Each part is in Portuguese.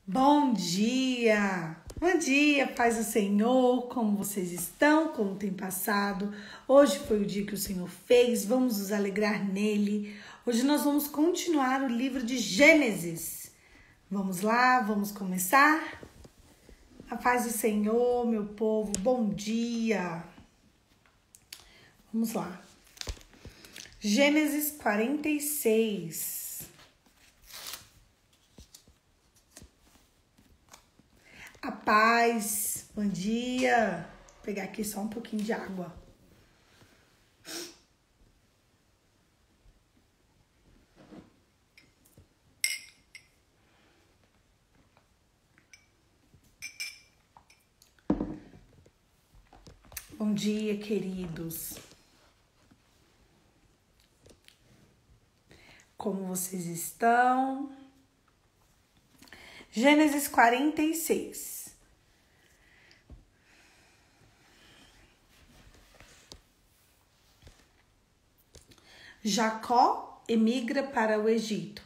Bom dia! Bom dia, paz do Senhor, como vocês estão, como tem passado? Hoje foi o dia que o Senhor fez, vamos nos alegrar nele. Hoje nós vamos continuar o livro de Gênesis. Vamos lá, vamos começar? A paz do Senhor, meu povo, bom dia! Vamos lá. Gênesis 46. A paz, bom dia. Vou pegar aqui só um pouquinho de água. Bom dia, queridos. Como vocês estão? Gênesis 46. Jacó emigra para o Egito.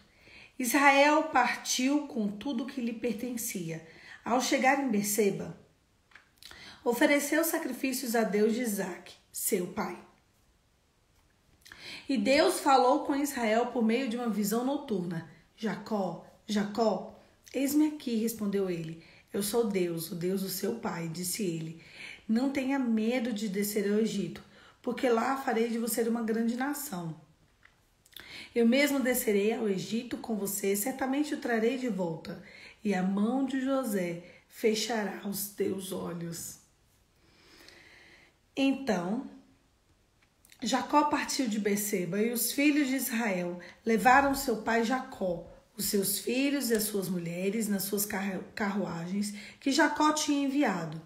Israel partiu com tudo que lhe pertencia. Ao chegar em Berseba, ofereceu sacrifícios a Deus de Isaque, seu pai. E Deus falou com Israel por meio de uma visão noturna. Jacó, Jacó. Eis-me aqui, respondeu ele. Eu sou Deus, o Deus do seu pai, disse ele. Não tenha medo de descer ao Egito, porque lá farei de você uma grande nação. Eu mesmo descerei ao Egito com você, certamente o trarei de volta, e a mão de José fechará os teus olhos. Então, Jacó partiu de Berseba, e os filhos de Israel levaram seu pai Jacó, os seus filhos e as suas mulheres nas suas carruagens que Jacó tinha enviado.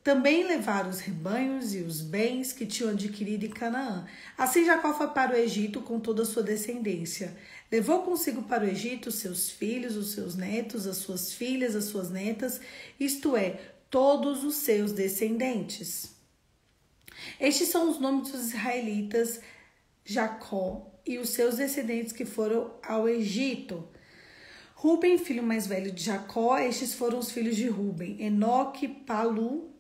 Também levaram os rebanhos e os bens que tinham adquirido em Canaã. Assim Jacó foi para o Egito com toda a sua descendência. Levou consigo para o Egito os seus filhos, os seus netos, as suas filhas, as suas netas, isto é, todos os seus descendentes. Estes são os nomes dos israelitas, Jacó e os seus descendentes que foram ao Egito. Ruben, filho mais velho de Jacó, estes foram os filhos de Ruben, Enoque, Palu,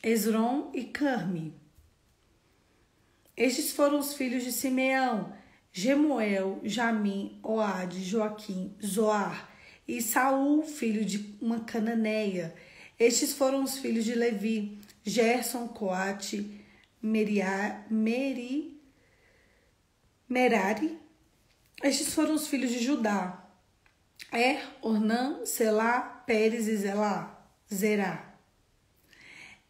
Esrom e Carmi. Estes foram os filhos de Simeão, Gemuel, Jamim, Oade, Joaquim, Zoar e Saul, filho de uma cananeia. Estes foram os filhos de Levi, Gerson, Coate, Merari. Estes foram os filhos de Judá, Ornã, Selá, Pérez e Zerá.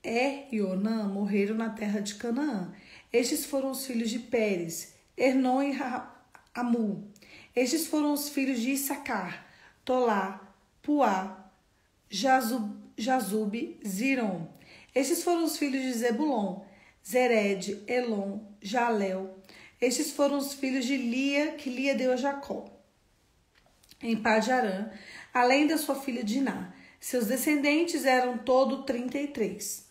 E Onã morreram na terra de Canaã. Estes foram os filhos de Pérez, Hernon e Amu. Estes foram os filhos de Issacar, Tolá, Puá, Jazube, Ziron. Estes foram os filhos de Zebulon, Zered, Elon, Jalel. Estes foram os filhos de Lia, que Lia deu a Jacó, em Padarã, além da sua filha Diná. Seus descendentes eram todo 33.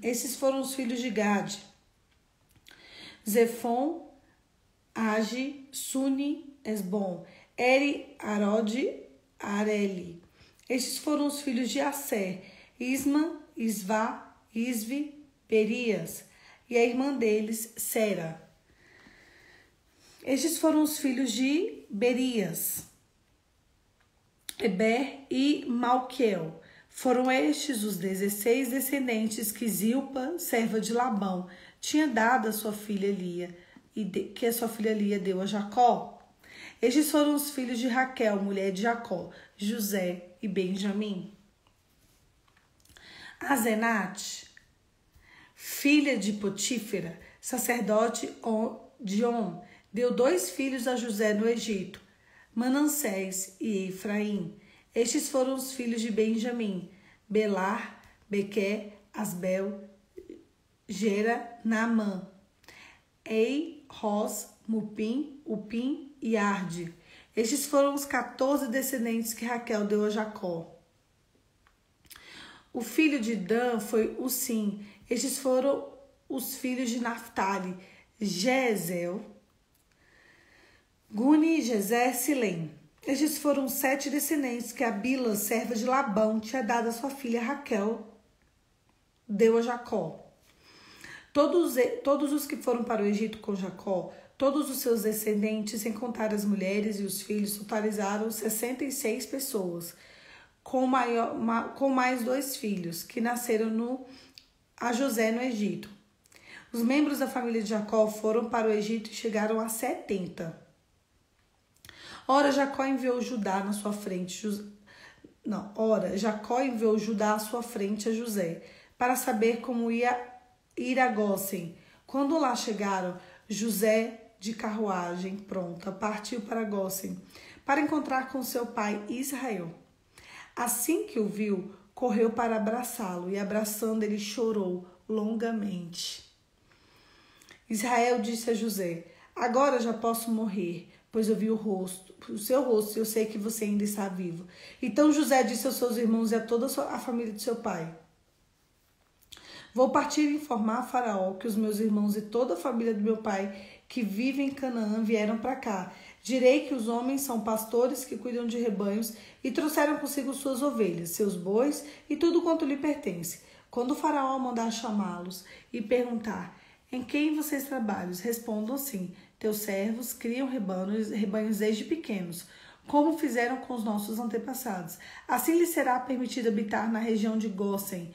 Esses foram os filhos de Gade, Zefon, Agi, Suni, Esbom, Eri, Arode, Areli. Estes foram os filhos de Asser, Isma, Isvá, Isvi, Berias, e a irmã deles, Sera. Estes foram os filhos de Berias, Eber e Malquiel. Foram estes os 16 descendentes que Zilpa, serva de Labão, tinha dado a sua filha Lia, que a sua filha Lia deu a Jacó. Estes foram os filhos de Raquel, mulher de Jacó, José e Benjamim. Azenate, filha de Potífera, sacerdote de On, deu 2 filhos a José no Egito, Manassés e Efraim. Estes foram os filhos de Benjamim, Belar, Bequer, Asbel, Gera, Naamã, Ei, Ros, Mupim, Upim e Arde. Estes foram os 14 descendentes que Raquel deu a Jacó. O filho de Dan foi Usim. Estes foram os filhos de Naphtali, Jezel, Guni, Jezé, Silém. Estes foram 7 descendentes que a Bila, serva de Labão, tinha dado a sua filha Raquel, deu a Jacó. Todos os que foram para o Egito com Jacó, todos os seus descendentes, sem contar as mulheres e os filhos, totalizaram 66 pessoas, com mais 2 filhos, que nasceram a José no Egito. Os membros da família de Jacó foram para o Egito e chegaram a 70. Ora, Jacó enviou Judá na sua frente. Jacó enviou Judá à sua frente a José, para saber como ia ir a Gósen. Quando lá chegaram, José, de carruagem pronta, partiu para Gósen, para encontrar com seu pai Israel. Assim que o viu, correu para abraçá-lo, e abraçando ele chorou longamente. Israel disse a José: agora já posso morrer, pois eu vi o seu rosto, e eu sei que você ainda está vivo. Então José disse aos seus irmãos e a toda a família de seu pai: vou partir e informar a Faraó que os meus irmãos e toda a família do meu pai que vivem em Canaã vieram para cá. Direi que os homens são pastores que cuidam de rebanhos e trouxeram consigo suas ovelhas, seus bois e tudo quanto lhe pertence. Quando o Faraó mandar chamá-los e perguntar: em quem vocês trabalham? Respondam assim: teus servos criam rebanhos desde pequenos, como fizeram com os nossos antepassados. Assim lhes será permitido habitar na região de Gósen,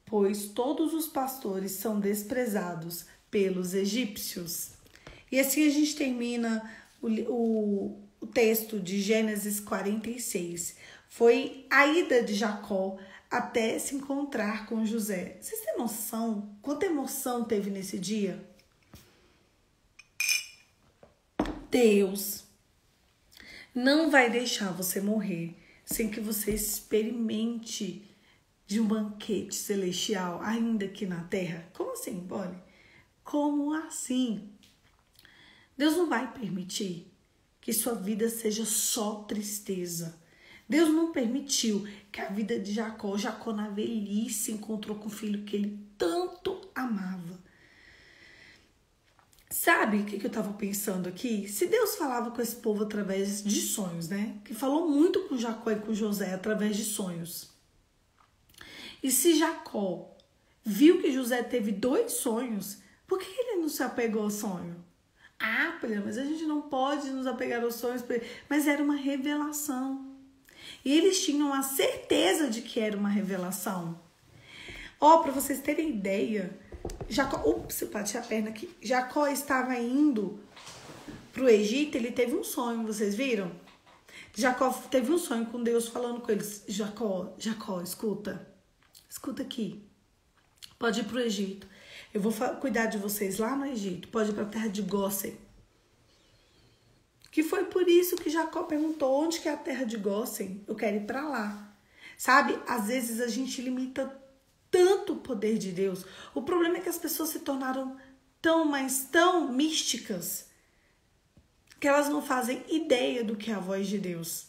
pois todos os pastores são desprezados pelos egípcios. E assim a gente termina o texto de Gênesis 46. Foi a ida de Jacó até se encontrar com José. Vocês têm noção quanta emoção teve nesse dia? Deus não vai deixar você morrer sem que você experimente de um banquete celestial, ainda aqui na terra. Como assim, Bonnie? Como assim? Deus não vai permitir que sua vida seja só tristeza. Deus não permitiu que a vida de Jacó na velhice encontrou com o filho que ele tanto amava. Sabe o que eu estava pensando aqui? Se Deus falava com esse povo através de sonhos, né? Que falou muito com Jacó e com José através de sonhos. E se Jacó viu que José teve 2 sonhos, por que ele não se apegou ao sonho? Ah, mas a gente não pode nos apegar aos sonhos. Mas era uma revelação. E eles tinham a certeza de que era uma revelação. Para vocês terem ideia, Jacó... Ups, eu bati a perna aqui. Jacó estava indo para o Egito, ele teve um sonho, vocês viram? Jacó teve um sonho com Deus falando com eles: Jacó, escuta aqui. Pode ir para o Egito. Eu vou cuidar de vocês lá no Egito. Pode ir para a terra de Gósen. Que foi por isso que Jacó perguntou: onde que é a terra de Gósen? Eu quero ir para lá. Sabe, às vezes a gente limita tanto o poder de Deus. O problema é que as pessoas se tornaram tão místicas que elas não fazem ideia do que é a voz de Deus.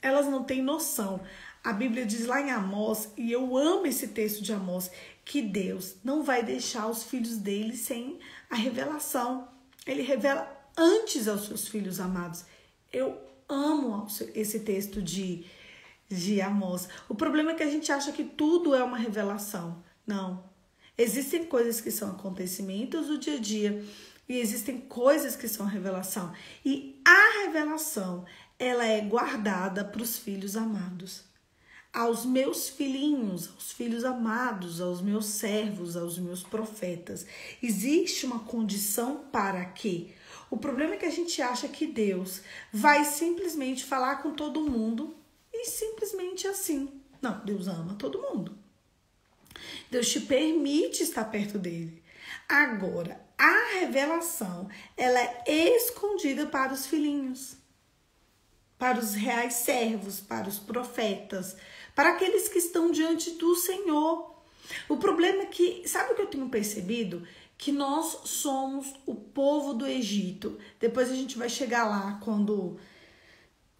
Elas não têm noção. A Bíblia diz lá em Amós, e eu amo esse texto de Amós, que Deus não vai deixar os filhos dele sem a revelação. Ele revela antes aos seus filhos amados. Eu amo esse texto de Amós. O problema é que a gente acha que tudo é uma revelação. Não. Existem coisas que são acontecimentos do dia a dia e existem coisas que são revelação. E a revelação, ela é guardada para os filhos amados. Aos meus filhinhos, aos filhos amados, aos meus servos, aos meus profetas. Existe uma condição para quê? O problema é que a gente acha que Deus vai simplesmente falar com todo mundo e simplesmente assim. Não, Deus ama todo mundo. Deus te permite estar perto dele. Agora, a revelação, ela é escondida para os filhinhos, para os reais servos, para os profetas, para aqueles que estão diante do Senhor. O problema é que, sabe o que eu tenho percebido? Que nós somos o povo do Egito. Depois a gente vai chegar lá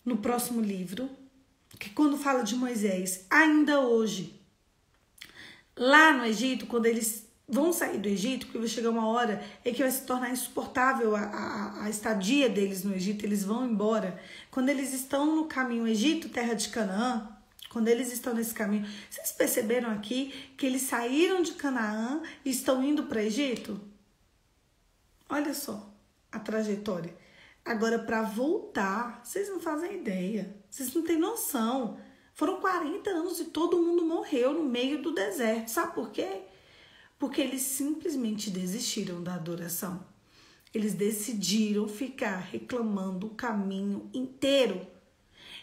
no próximo livro, que quando fala de Moisés, ainda hoje, lá no Egito, quando eles vão sair do Egito, porque vai chegar uma hora em que vai se tornar insuportável a estadia deles no Egito, eles vão embora. Quando eles estão no caminho Egito, terra de Canaã, quando eles estão nesse caminho, vocês perceberam aqui que eles saíram de Canaã e estão indo para Egito? Olha só a trajetória. Agora, para voltar, vocês não fazem ideia, vocês não têm noção. Foram 40 anos e todo mundo morreu no meio do deserto. Sabe por quê? Porque eles simplesmente desistiram da adoração. Eles decidiram ficar reclamando o caminho inteiro.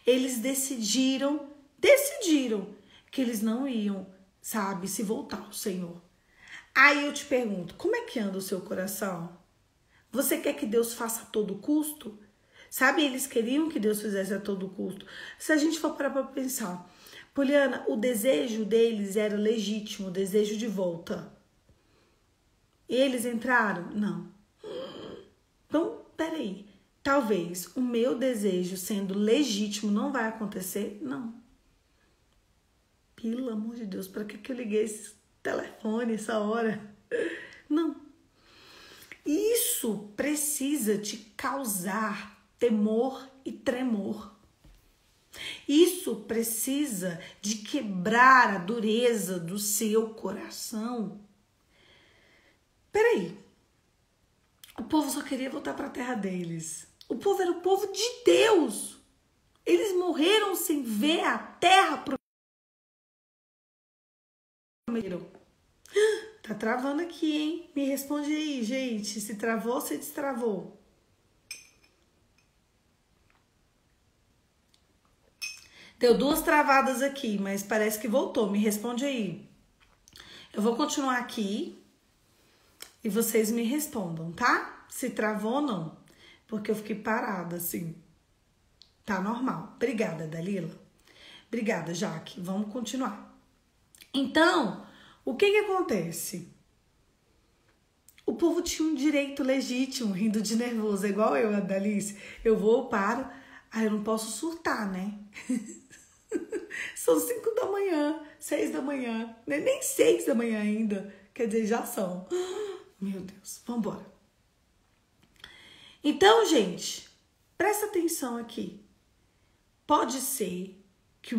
Eles decidiram que eles não iam, sabe, se voltar ao Senhor. Aí eu te pergunto, como é que anda o seu coração? Você quer que Deus faça a todo custo? Sabe, eles queriam que Deus fizesse a todo custo. Se a gente for parar para pensar, Poliana, o desejo deles era legítimo, o desejo de volta. Eles entraram? Não. Então, peraí. Talvez o meu desejo sendo legítimo não vai acontecer? Não. Pelo amor de Deus, para que eu liguei esse telefone essa hora? Não. Isso precisa te causar temor e tremor. Isso precisa de quebrar a dureza do seu coração. Peraí, o povo só queria voltar para a terra deles. O povo era o povo de Deus. Eles morreram sem ver a terra prometida. Tá travando aqui, hein? Me responde aí, gente. Se travou ou se destravou? Deu 2 travadas aqui, mas parece que voltou. Me responde aí. Eu vou continuar aqui e vocês me respondam, tá? Se travou ou não. Porque eu fiquei parada, assim. Tá normal. Obrigada, Dalila. Obrigada, Jaque. Vamos continuar. Então, o que acontece? O povo tinha um direito legítimo, rindo de nervoso, igual eu, a Dalice. Eu vou, paro. Aí eu não posso surtar, né? São 5 da manhã, 6 da manhã. Nem 6 da manhã ainda. Quer dizer, já são. Meu Deus, vambora. Então, gente, presta atenção aqui. Pode ser que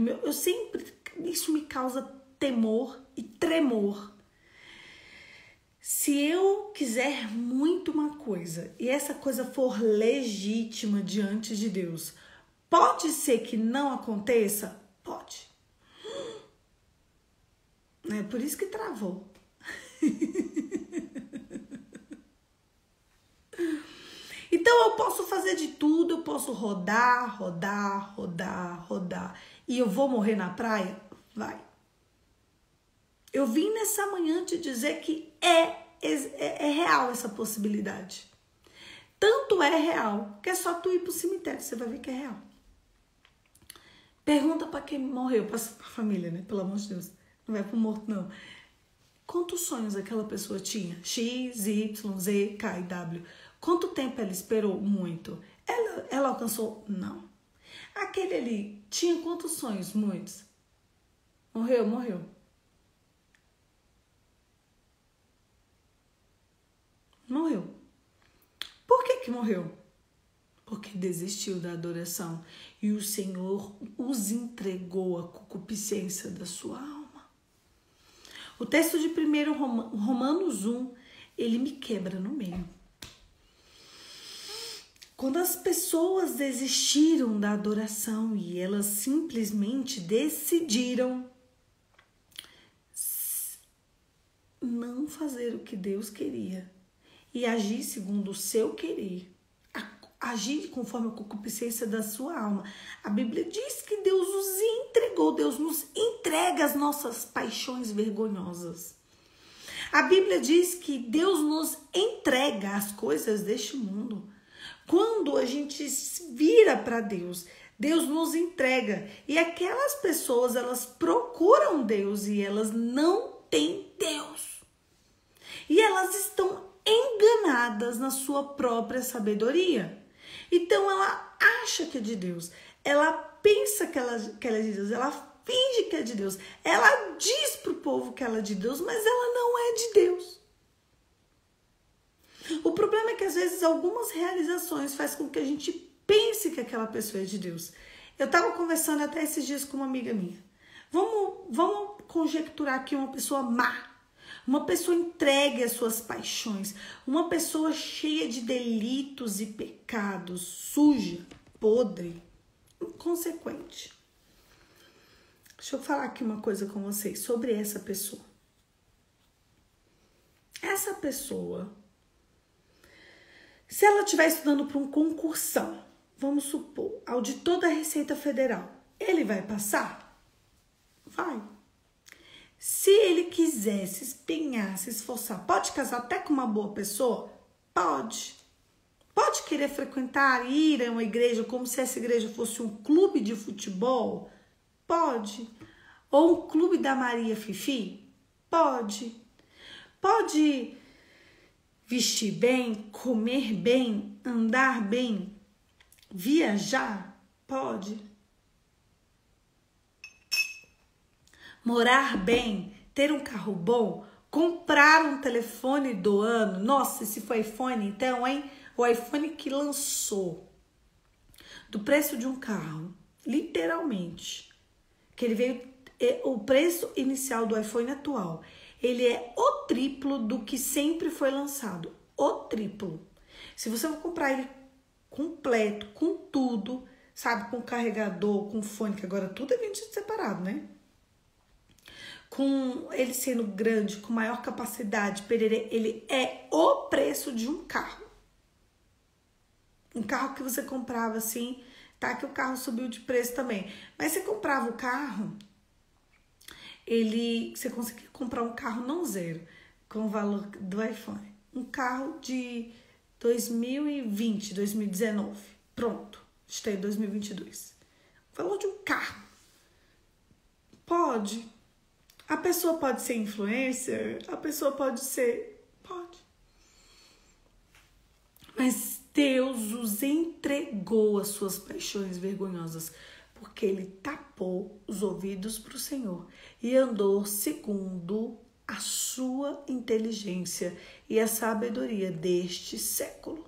isso me causa temor e tremor. Se eu quiser muito uma coisa e essa coisa for legítima diante de Deus, pode ser que não aconteça? Pode. É por isso que travou. Então eu posso fazer de tudo, eu posso rodar. E eu vou morrer na praia? Vai. Eu vim nessa manhã te dizer que é real essa possibilidade. Tanto é real que é só tu ir pro cemitério, você vai ver que é real. Pergunta pra quem morreu, pra família, né? Pelo amor de Deus. Não vai pro morto, não. Quantos sonhos aquela pessoa tinha? X, Y, Z, K e W. Quanto tempo ela esperou? Muito. Ela alcançou? Não. Aquele ali tinha quantos sonhos? Muitos. Morreu? Morreu. Por que morreu? Porque desistiu da adoração e o Senhor os entregou à concupiscência da sua alma. O texto de 1 Romanos 1, ele me quebra no meio. Quando as pessoas desistiram da adoração e elas simplesmente decidiram não fazer o que Deus queria e agir segundo o seu querer, agir conforme a concupiscência da sua alma. A Bíblia diz que Deus os entregou, Deus nos entrega as nossas paixões vergonhosas. A Bíblia diz que Deus nos entrega as coisas deste mundo. Quando a gente vira para Deus, Deus nos entrega. E aquelas pessoas, elas procuram Deus e elas não têm Deus. E elas estão enganadas na sua própria sabedoria. Então ela acha que é de Deus. Ela pensa que ela é de Deus. Ela finge que é de Deus. Ela diz para o povo que ela é de Deus, mas ela não é de Deus. O problema é que às vezes algumas realizações fazem com que a gente pense que aquela pessoa é de Deus. Eu estava conversando até esses dias com uma amiga minha. Vamos conjecturar aqui uma pessoa má. Uma pessoa entregue às suas paixões. Uma pessoa cheia de delitos e pecados. Suja, podre, inconsequente. Deixa eu falar aqui uma coisa com vocês sobre essa pessoa. Essa pessoa, se ela estiver estudando para um concursão, vamos supor, auditor da Receita Federal, ele vai passar? Vai. Se ele quiser se empenhar, se esforçar, pode casar até com uma boa pessoa? Pode. Pode querer frequentar, ir a uma igreja como se essa igreja fosse um clube de futebol? Pode. Ou um clube da Maria Fifi? Pode. Pode vestir bem, comer bem, andar bem, viajar? Pode. Morar bem, ter um carro bom, comprar um telefone do ano. Nossa, esse foi iPhone então, hein? O iPhone que lançou do preço de um carro, literalmente, que ele veio, o preço inicial do iPhone atual, ele é o triplo do que sempre foi lançado, o triplo. Se você for comprar ele completo, com tudo, sabe, com carregador, com fone, que agora tudo é vendido separado, né? Com ele sendo grande, com maior capacidade, ele é o preço de um carro. Um carro que você comprava assim, tá? Que o carro subiu de preço também. Mas você comprava o carro, você conseguia comprar um carro não zero, com o valor do iPhone. Um carro de 2020, 2019. Pronto, está em 2022. O valor de um carro. Pode. A pessoa pode ser influencer, a pessoa pode ser... Pode. Mas Deus os entregou às suas paixões vergonhosas, porque ele tapou os ouvidos para o Senhor e andou segundo a sua inteligência e a sabedoria deste século.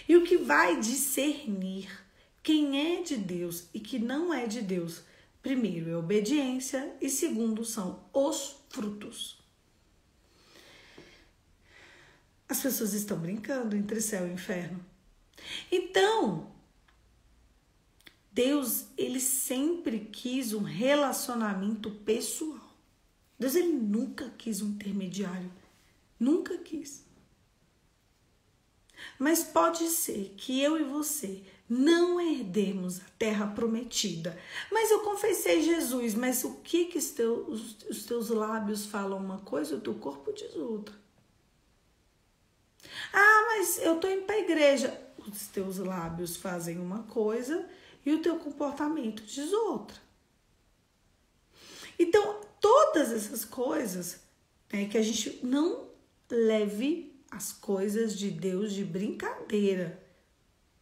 E o que vai discernir quem é de Deus e que não é de Deus, primeiro é obediência e segundo são os frutos. As pessoas estão brincando entre céu e inferno. Então, Deus, ele sempre quis um relacionamento pessoal. Deus, ele nunca quis um intermediário. Nunca quis. Mas pode ser que eu e você não herdemos a terra prometida. Mas eu confessei Jesus, mas o que os teus lábios falam uma coisa e o teu corpo diz outra? Ah, mas eu tô indo para a igreja. Os teus lábios fazem uma coisa e o teu comportamento diz outra. Então, todas essas coisas, né, que a gente não leve as coisas de Deus de brincadeira.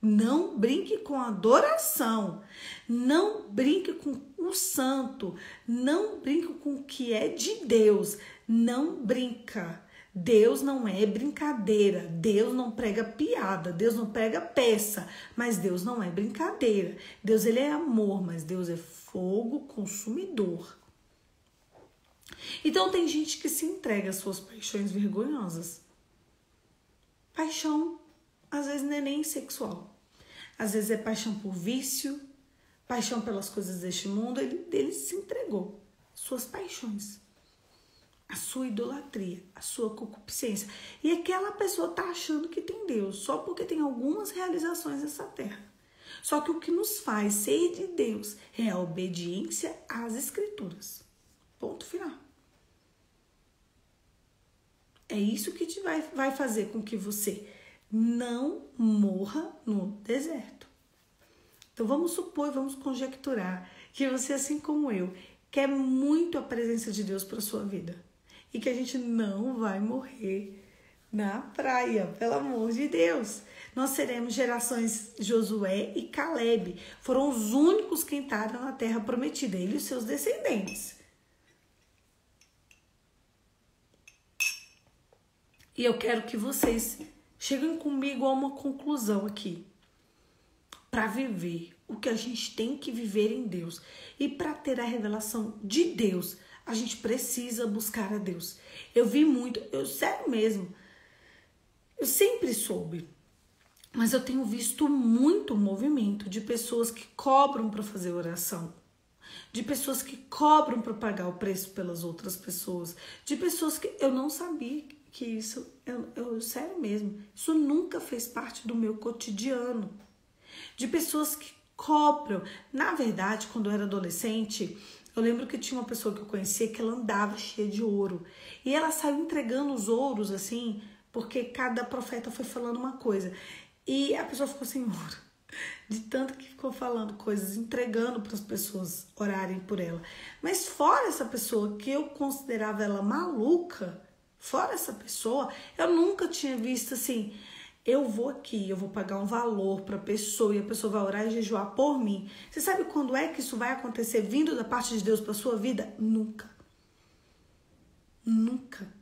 Não brinque com a adoração. Não brinque com o santo. Não brinque com o que é de Deus. Não brinca. Deus não é brincadeira. Deus não prega piada. Deus não prega peça. Mas Deus não é brincadeira. Deus, ele é amor, mas Deus é fogo consumidor. Então tem gente que se entrega às suas paixões vergonhosas. Paixão, às vezes, não é nem sexual. Às vezes é paixão por vício, paixão pelas coisas deste mundo. Ele se entregou. Suas paixões. A sua idolatria, a sua concupiscência. E aquela pessoa está achando que tem Deus, só porque tem algumas realizações nessa terra. Só que o que nos faz ser de Deus é a obediência às Escrituras. Ponto final. É isso que vai fazer com que você não morra no deserto. Então vamos supor, vamos conjecturar que você, assim como eu, quer muito a presença de Deus para a sua vida. E que a gente não vai morrer na praia, pelo amor de Deus. Nós seremos gerações Josué e Calebe. Foram os únicos que entraram na terra prometida, ele e os seus descendentes. E eu quero que vocês cheguem comigo a uma conclusão aqui. Para viver o que a gente tem que viver em Deus e para ter a revelação de Deus, a gente precisa buscar a Deus. Eu vi muito, sério mesmo, eu sempre soube, mas eu tenho visto muito movimento de pessoas que cobram para fazer oração, de pessoas que cobram para pagar o preço pelas outras pessoas, de pessoas que eu não sabia que isso, sério mesmo, isso nunca fez parte do meu cotidiano. De pessoas que cobram. Na verdade, quando eu era adolescente, eu lembro que tinha uma pessoa que eu conhecia que ela andava cheia de ouro. E ela saiu entregando os ouros, assim, porque cada profeta foi falando uma coisa. E a pessoa ficou sem ouro. De tanto que ficou falando coisas, entregando para as pessoas orarem por ela. Mas fora essa pessoa, que eu considerava ela maluca, fora essa pessoa, eu nunca tinha visto assim... Eu vou aqui, eu vou pagar um valor para a pessoa e a pessoa vai orar e jejuar por mim. Você sabe quando é que isso vai acontecer vindo da parte de Deus para a sua vida? Nunca. Nunca.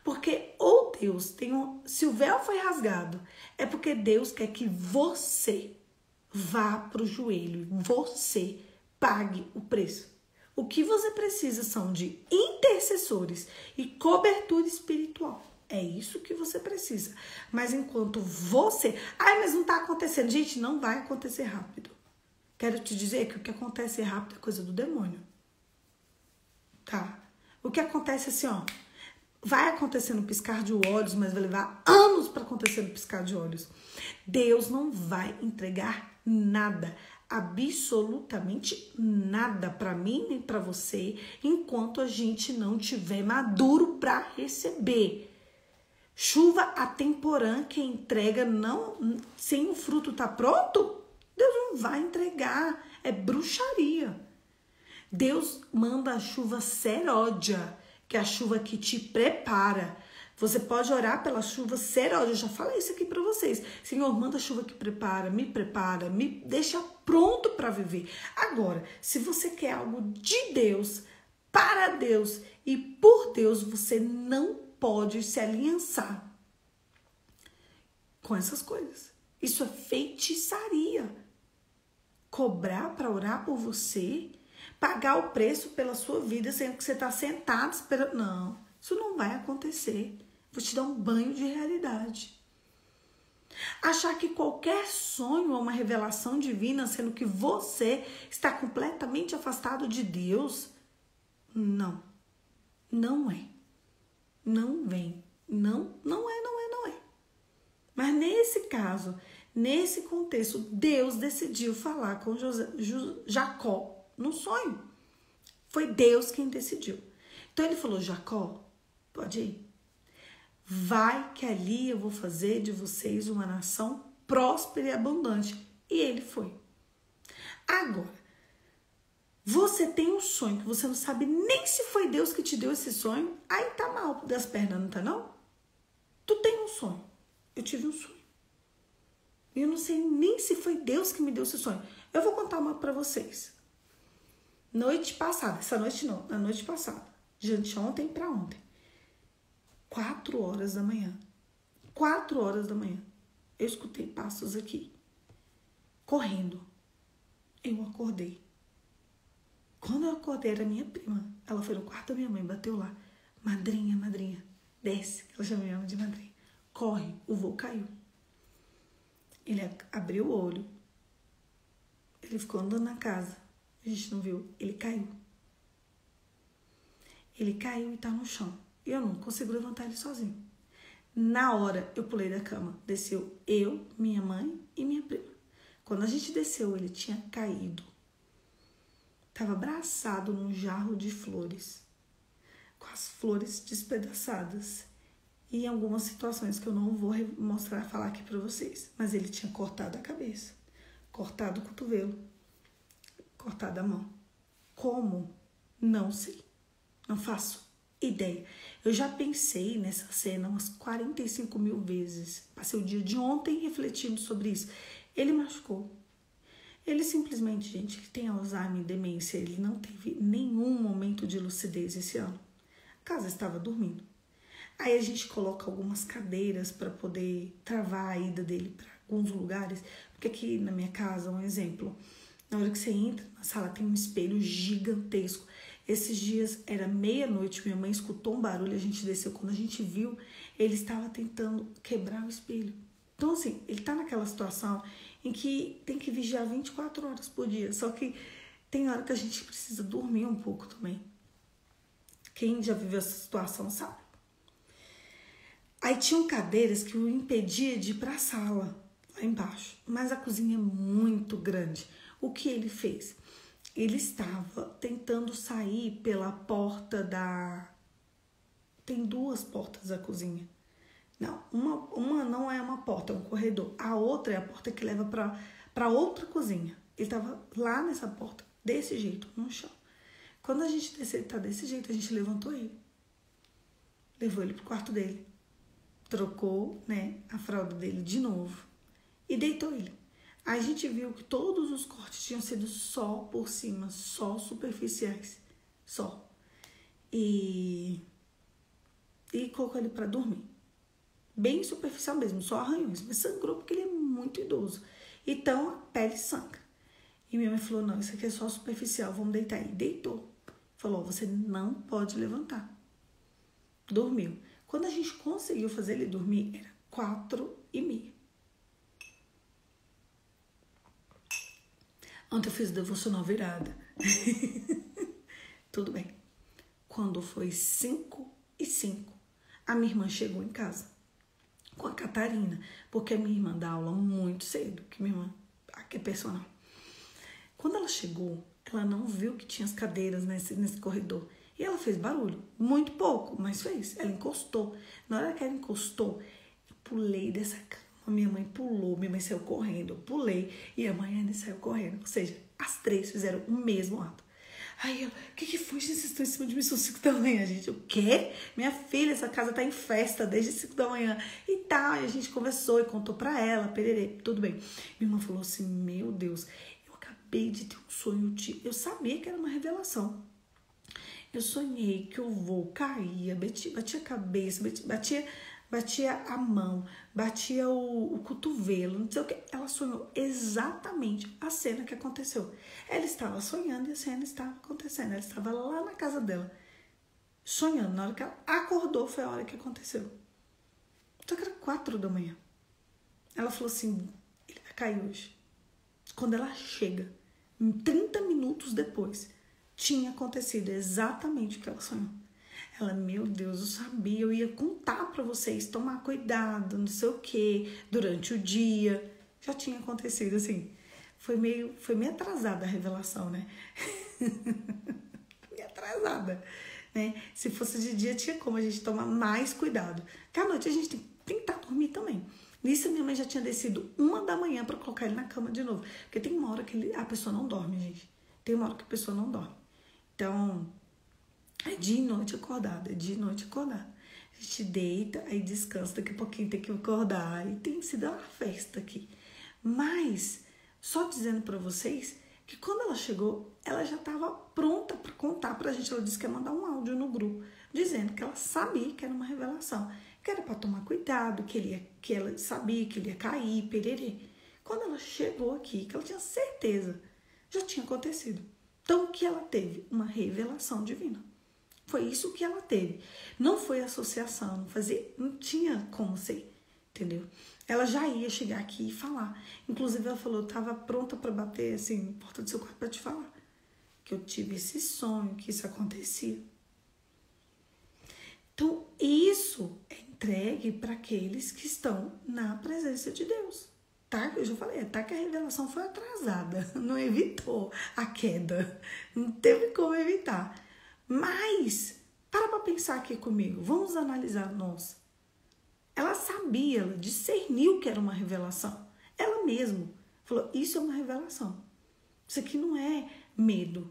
Porque ou Deus tem se o véu foi rasgado, é porque Deus quer que você vá para o joelho, você pague o preço. O que você precisa são de intercessores e cobertura espiritual. É isso que você precisa. Mas enquanto você... Ai, mas não tá acontecendo. Gente, não vai acontecer rápido. Quero te dizer que o que acontece rápido é coisa do demônio. Tá? O que acontece assim, ó. Vai acontecer no piscar de olhos, mas vai levar anos para acontecer no piscar de olhos. Deus não vai entregar nada. Absolutamente nada para mim nem para você, enquanto a gente não tiver maduro para receber. Chuva atemporã que entrega não sem o fruto tá pronto, Deus não vai entregar, é bruxaria. Deus manda a chuva seródia, que é a chuva que te prepara. Você pode orar pela chuva seródia, eu já falei isso aqui para vocês. Senhor, manda a chuva que prepara, me deixa pronto para viver. Agora, se você quer algo de Deus, para Deus e por Deus, você não pode se aliançar com essas coisas. Isso é feitiçaria. Cobrar para orar por você, pagar o preço pela sua vida, sendo que você está sentado esperando. Não, isso não vai acontecer. Vou te dar um banho de realidade. Achar que qualquer sonho é uma revelação divina, sendo que você está completamente afastado de Deus, não. Não é. Não vem. Não é. Mas nesse caso, nesse contexto, Deus decidiu falar com Jacó no sonho. Foi Deus quem decidiu. Então ele falou, Jacó, pode ir. Vai que ali eu vou fazer de vocês uma nação próspera e abundante. E ele foi. Agora, você tem um sonho que você não sabe nem se foi Deus que te deu esse sonho. Aí tá mal das pernas, não tá não? Tu tem um sonho. Eu tive um sonho. E eu não sei nem se foi Deus que me deu esse sonho. Eu vou contar uma pra vocês. Noite passada, essa noite não, na noite passada. De ontem pra ontem. 4 horas da manhã. 4 horas da manhã. Eu escutei passos aqui. Correndo. Eu acordei. Quando eu acordei, era minha prima. Ela foi no quarto da minha mãe, bateu lá. Madrinha, desce. Ela chama minha mãe de madrinha. Corre, o voo caiu. Ele abriu o olho. Ele ficou andando na casa. A gente não viu. Ele caiu. Ele caiu e tá no chão. Eu não consigo levantar ele sozinho. Na hora, eu pulei da cama. Desceu eu, minha mãe e minha prima. Quando a gente desceu, ele tinha caído. Tava abraçado num jarro de flores. Com as flores despedaçadas. E em algumas situações que eu não vou mostrar, falar aqui pra vocês. Mas ele tinha cortado a cabeça. Cortado o cotovelo. Cortado a mão. Como? Não sei. Não faço ideia. Eu já pensei nessa cena umas 45 mil vezes. Passei o dia de ontem refletindo sobre isso. Ele machucou. Ele simplesmente, gente, ele tem Alzheimer e demência. Ele não teve nenhum momento de lucidez esse ano. A casa estava dormindo. Aí a gente coloca algumas cadeiras para poder travar a ida dele para alguns lugares. Porque aqui na minha casa, um exemplo, na hora que você entra na sala tem um espelho gigantesco. Esses dias era meia-noite, minha mãe escutou um barulho, a gente desceu. Quando a gente viu, ele estava tentando quebrar o espelho. Então, assim, ele está naquela situação em que tem que vigiar 24 horas por dia. Só que tem hora que a gente precisa dormir um pouco também. Quem já viveu essa situação sabe. Aí tinham cadeiras que o impedia de ir para a sala, lá embaixo. Mas a cozinha é muito grande. O que ele fez? Ele estava tentando sair pela porta da... Tem duas portas da cozinha. Não, uma não é uma porta, é um corredor. A outra é a porta que leva para outra cozinha. Ele estava lá nessa porta, desse jeito, no chão. Quando a gente desceu, ele tá desse jeito, a gente levantou ele. Levou ele pro quarto dele. Trocou, né, a fralda dele de novo. E deitou ele. A gente viu que todos os cortes tinham sido só por cima, só superficiais, só. E colocou ele para dormir. Bem superficial mesmo, só arranhões, mas sangrou porque ele é muito idoso. Então a pele sangra. E minha mãe falou, não, isso aqui é só superficial, vamos deitar ele. Deitou. Falou, você não pode levantar. Dormiu. Quando a gente conseguiu fazer ele dormir, era 4h30. Ontem eu fiz o devocional virada. Tudo bem. Quando foi 5h05, a minha irmã chegou em casa com a Catarina, porque a minha irmã dá aula muito cedo, que minha irmã aqui é personal. Quando ela chegou, ela não viu que tinha as cadeiras nesse corredor. E ela fez barulho, muito pouco, mas fez. Ela encostou. Na hora que ela encostou, eu pulei dessa cama. Minha mãe pulou, minha mãe saiu correndo, eu pulei e a mãe ainda saiu correndo. Ou seja, as três fizeram o mesmo ato. Aí eu, o que foi, gente? Vocês estão em cima de mim, são 5 da manhã, gente. O quê? Minha filha, essa casa tá em festa desde 5 da manhã. E tá, e a gente conversou e contou pra ela, pererê, tudo bem. Minha irmã falou assim, meu Deus, eu acabei de ter um sonho, eu sabia que era uma revelação. Eu sonhei que o vô caía, batia a cabeça, batia a mão, batia o cotovelo, não sei o que. Ela sonhou exatamente a cena que aconteceu. Ela estava sonhando e a cena estava acontecendo. Ela estava lá na casa dela, sonhando. Na hora que ela acordou, foi a hora que aconteceu. Só que era 4 da manhã. Ela falou assim, ele vai cair hoje. Quando ela chega, 30 minutos depois, tinha acontecido exatamente o que ela sonhou. Ela, meu Deus, eu sabia, eu ia contar pra vocês, tomar cuidado, não sei o que, durante o dia. Já tinha acontecido, assim. Foi meio atrasada a revelação, né? Meio atrasada, né? Se fosse de dia, tinha como a gente tomar mais cuidado. Porque à noite a gente tem que tentar dormir também. Nisso, minha mãe já tinha descido 1 da manhã pra colocar ele na cama de novo. Porque tem uma hora que a pessoa não dorme, gente. Tem uma hora que a pessoa não dorme. Então, é dia e noite acordada, é dia e noite acordada. A gente deita, aí descansa, daqui a pouquinho tem que acordar. E tem sido uma festa aqui. Mas, só dizendo pra vocês que quando ela chegou, ela já estava pronta para contar pra gente. Ela disse que ia mandar um áudio no grupo, dizendo que ela sabia que era uma revelação, que era para tomar cuidado, que ela sabia que ele ia cair, pererê. Quando ela chegou aqui, que ela tinha certeza, já tinha acontecido. Então, o que ela teve? Uma revelação divina. Foi isso que ela teve. Não foi associação, não tinha como ser, entendeu? Ela já ia chegar aqui e falar. Inclusive, ela falou, eu estava pronta para bater assim, na porta do seu quarto para te falar. Que eu tive esse sonho, que isso acontecia. Então, isso é entregue para aqueles que estão na presença de Deus. Tá? Eu já falei, tá que a revelação foi atrasada, não evitou a queda, não teve como evitar. Mas, para pensar aqui comigo, vamos analisar nós. Ela sabia, ela discerniu que era uma revelação. Ela mesma falou, isso é uma revelação. Isso aqui não é medo,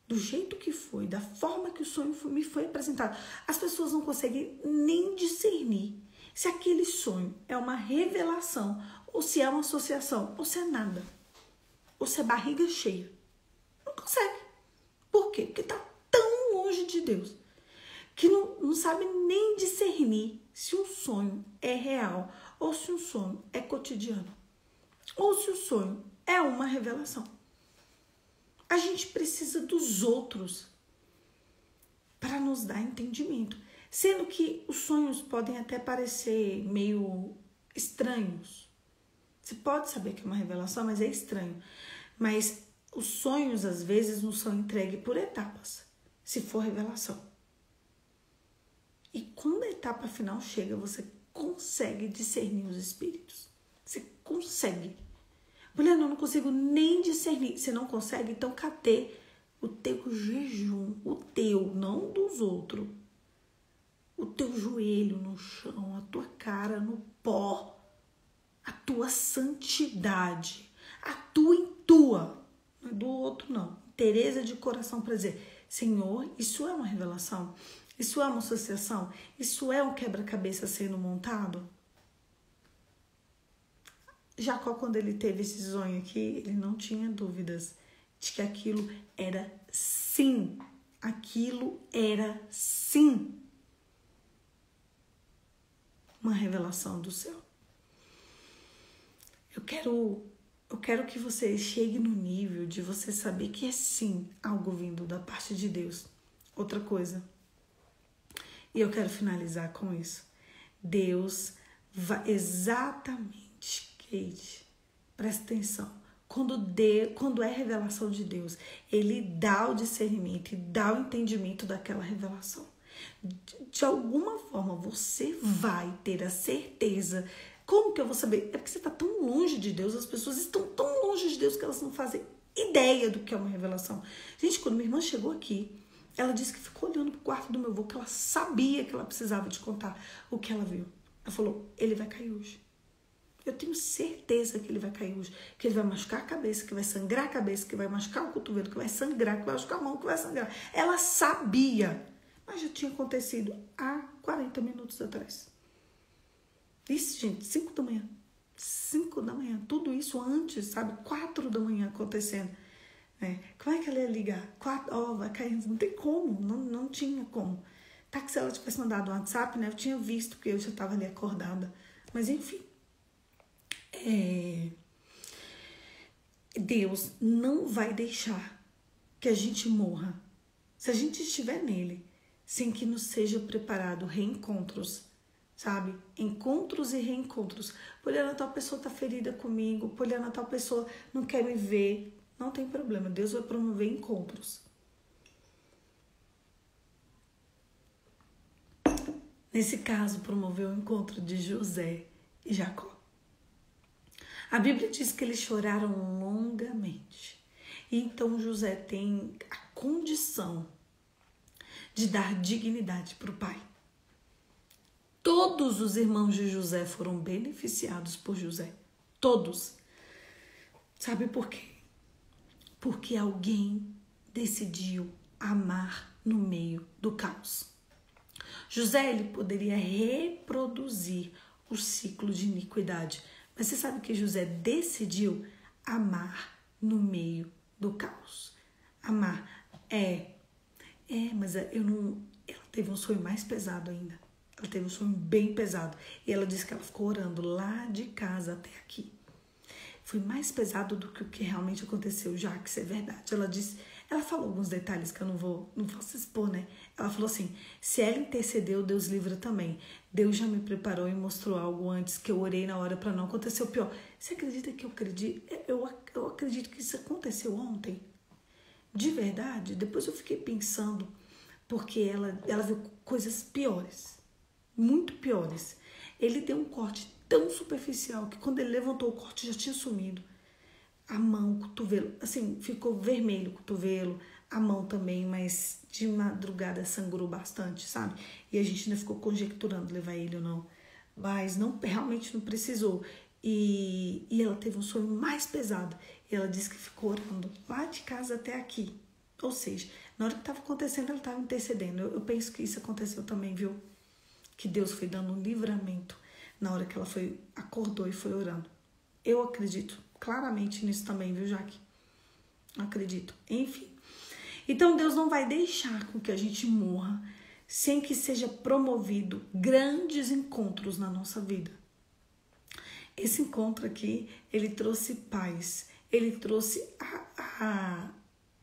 do jeito que foi, da forma que o sonho me foi apresentado, as pessoas não conseguem nem discernir se aquele sonho é uma revelação, ou se é uma associação, ou se é nada, ou se é barriga cheia. Não consegue. Por quê? Porque está tão longe de Deus que não sabe nem discernir se um sonho é real ou se um sonho é cotidiano ou se o sonho é uma revelação. A gente precisa dos outros para nos dar entendimento, sendo que os sonhos podem até parecer meio estranhos. Você pode saber que é uma revelação, mas é estranho. Mas os sonhos, às vezes, não são entregues por etapas, se for revelação. E quando a etapa final chega, você consegue discernir os espíritos. Você consegue. Mulher, eu não consigo nem discernir. Você não consegue? Então, cadê o teu jejum? O teu, não dos outros. O teu joelho no chão, a tua cara no pó, a tua santidade, a tua em tua. Não é do outro, não. Tereza de coração para dizer, Senhor, isso é uma revelação? Isso é uma associação? Isso é um quebra-cabeça sendo montado? Jacó, quando ele teve esse sonho aqui, ele não tinha dúvidas de que aquilo era sim. Aquilo era sim uma revelação do céu. Eu quero que você chegue no nível de você saber que é sim algo vindo da parte de Deus. Outra coisa. E eu quero finalizar com isso. Deus vai exatamente, Kate, presta atenção. Quando é revelação de Deus, Ele dá o discernimento e dá o entendimento daquela revelação. De alguma forma, você vai ter a certeza. Como que eu vou saber? É porque você está tão longe de Deus, as pessoas estão tão longe de Deus que elas não fazem ideia do que é uma revelação. Gente, quando minha irmã chegou aqui, ela disse que ficou olhando pro quarto do meu avô, que ela sabia que ela precisava de contar o que ela viu. Ela falou, ele vai cair hoje. Eu tenho certeza que ele vai cair hoje, que ele vai machucar a cabeça, que vai sangrar a cabeça, que vai machucar o cotovelo, que vai sangrar, que vai machucar a mão, que vai sangrar. Ela sabia, mas já tinha acontecido há 40 minutos atrás. Isso, gente, 5 da manhã. 5 da manhã. Tudo isso antes, sabe? 4 da manhã acontecendo. Como é que ela ia ligar? 4, vai cair. Não tem como. Não tinha como. Tá que se ela tivesse mandado um WhatsApp, né? Eu tinha visto, porque eu já estava ali acordada. Mas, enfim. Deus não vai deixar que a gente morra. Se a gente estiver nele, sem que nos seja preparado reencontros, sabe? Encontros e reencontros. Poliana, tal pessoa tá ferida comigo. Poliana, tal pessoa não quer me ver. Não tem problema. Deus vai promover encontros. Nesse caso, promoveu o encontro de José e Jacó. A Bíblia diz que eles choraram longamente. E então José tem a condição de dar dignidade para o pai. Todos os irmãos de José foram beneficiados por José. Todos. Sabe por quê? Porque alguém decidiu amar no meio do caos. José, ele poderia reproduzir o ciclo de iniquidade. Mas você sabe que José decidiu amar no meio do caos. Amar. Mas eu não... Ela teve um sonho mais pesado ainda. Ela teve um sonho bem pesado. E ela disse que ela ficou orando lá de casa até aqui. Foi mais pesado do que o que realmente aconteceu, já que isso é verdade. Ela falou alguns detalhes que eu não posso expor, né? Ela falou assim, se ela intercedeu, Deus livra também. Deus já me preparou e mostrou algo antes que eu orei na hora para não acontecer o pior. Você acredita que eu acredito? Eu acredito que isso aconteceu ontem. De verdade, depois eu fiquei pensando, porque ela viu coisas piores, muito piores. Ele deu um corte tão superficial que quando ele levantou o corte já tinha sumido. A mão, o cotovelo, assim, ficou vermelho o cotovelo, a mão também, mas de madrugada sangrou bastante, sabe? E a gente ainda ficou conjecturando levar ele ou não. Mas realmente não precisou. E ela teve um sonho mais pesado. E ela disse que ficou orando lá de casa até aqui. Ou seja, na hora que estava acontecendo, ela estava intercedendo. Eu penso que isso aconteceu também, viu? Que Deus foi dando um livramento na hora que ela acordou e foi orando. Eu acredito claramente nisso também, viu, Jaque? Acredito. Enfim. Então, Deus não vai deixar com que a gente morra sem que seja promovido grandes encontros na nossa vida. Esse encontro aqui, ele trouxe paz. Ele trouxe a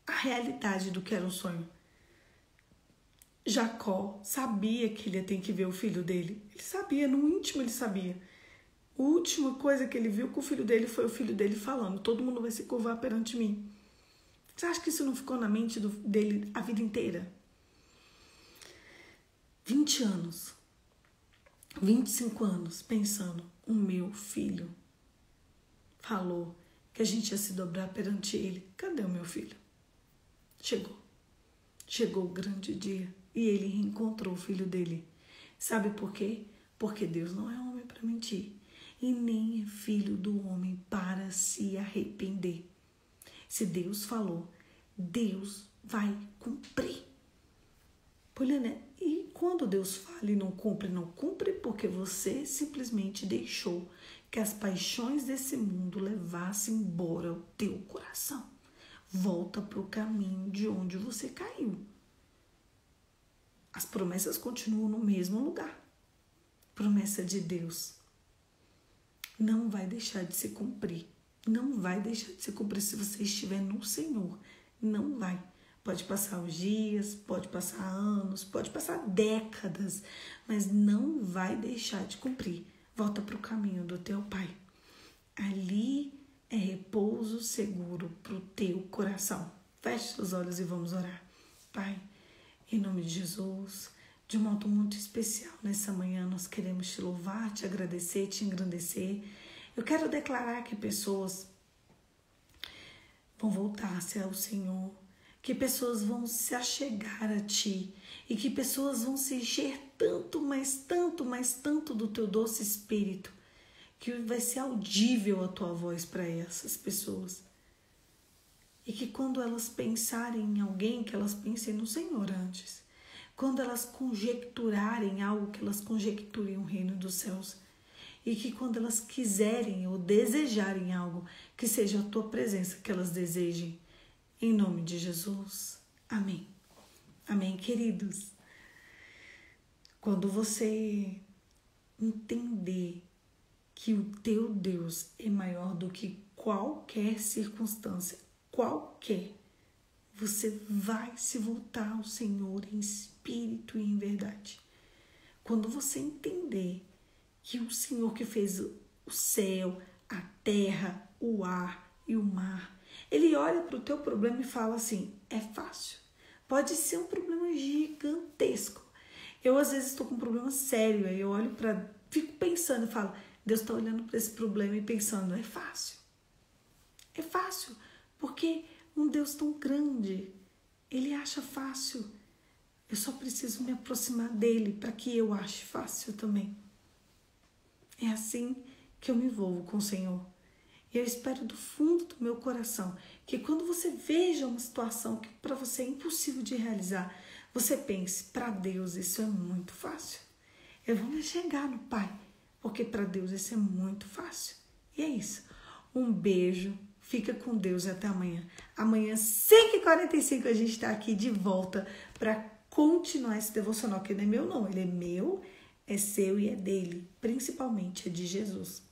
realidade do que era um sonho. Jacó sabia que ele ia ter que ver o filho dele. Ele sabia, no íntimo ele sabia. A última coisa que ele viu com o filho dele foi o filho dele falando: todo mundo vai se curvar perante mim. Você acha que isso não ficou na mente dele a vida inteira? 20 anos, 25 anos, pensando: o meu filho falou que a gente ia se dobrar perante ele. Cadê o meu filho? Chegou o grande dia e ele reencontrou o filho dele. Sabe por quê? Porque Deus não é homem para mentir e nem é filho do homem para se arrepender. Se Deus falou, Deus vai cumprir. E quando Deus fala e não cumpre porque você simplesmente deixou que as paixões desse mundo levassem embora o teu coração. Volta para o caminho de onde você caiu. As promessas continuam no mesmo lugar. Promessa de Deus não vai deixar de se cumprir. Não vai deixar de se cumprir se você estiver no Senhor. Não vai. Pode passar os dias, pode passar anos, pode passar décadas, mas não vai deixar de cumprir. Volta para o caminho do teu Pai. Ali é repouso seguro para o teu coração. Feche os olhos e vamos orar. Pai, em nome de Jesus, de um modo muito especial, nessa manhã nós queremos te louvar, te agradecer, te engrandecer. Eu quero declarar que pessoas vão voltar-se ao Senhor, que pessoas vão se achegar a Ti e que pessoas vão se encher tanto, mas tanto do Teu doce Espírito, que vai ser audível a Tua voz para essas pessoas. E que quando elas pensarem em alguém, que elas pensem no Senhor antes. Quando elas conjecturarem algo, que elas conjecturem o reino dos céus. E que quando elas quiserem ou desejarem algo, que seja a Tua presença que elas desejem. Em nome de Jesus. Amém. Amém, queridos. Quando você entender que o teu Deus é maior do que qualquer circunstância, você vai se voltar ao Senhor em espírito e em verdade. Quando você entender que o Senhor que fez o céu, a terra, o ar e o mar, Ele olha para o teu problema e fala assim: é fácil. Pode ser um problema gigantesco. Eu às vezes estou com um problema sério, aí eu olho fico pensando e falo: Deus está olhando para esse problema e pensando: é fácil. É fácil, porque um Deus tão grande, Ele acha fácil. Eu só preciso me aproximar dEle para que eu ache fácil também. É assim que eu me envolvo com o Senhor. Eu espero do fundo do meu coração que quando você veja uma situação que para você é impossível de realizar, você pense: para Deus isso é muito fácil. Eu vou me chegar no Pai, porque para Deus isso é muito fácil. E é isso. Um beijo. Fica com Deus e até amanhã. Amanhã, 5h45, a gente está aqui de volta para continuar esse devocional, que não é meu não, ele é meu, é seu e é dele. Principalmente é de Jesus.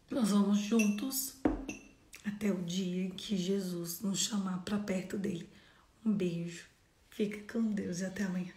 Nós vamos juntos até o dia em que Jesus nos chamar para perto dele. Um beijo. Fica com Deus e até amanhã.